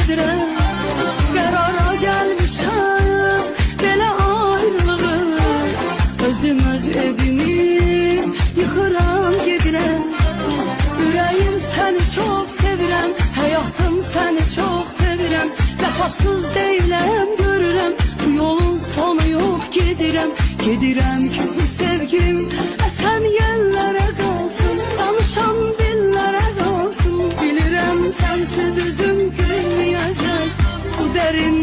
gedirəm. Qərara gəlmişəm belə ayrılığı, özüm öz evimi yıxıram gedirəm. Ürəyim səni çox sevirəm, həyatım səni çox sevirəm. Vəfasız deyiləm, görürəm, bu yolun sonu yox, gedirəm. Gedirəm ki bu sevgim əsən yerlərə qalsın, danışan dillərə qalsın. Bilirəm sənsiz üzüm gülməyəcək, bu dərin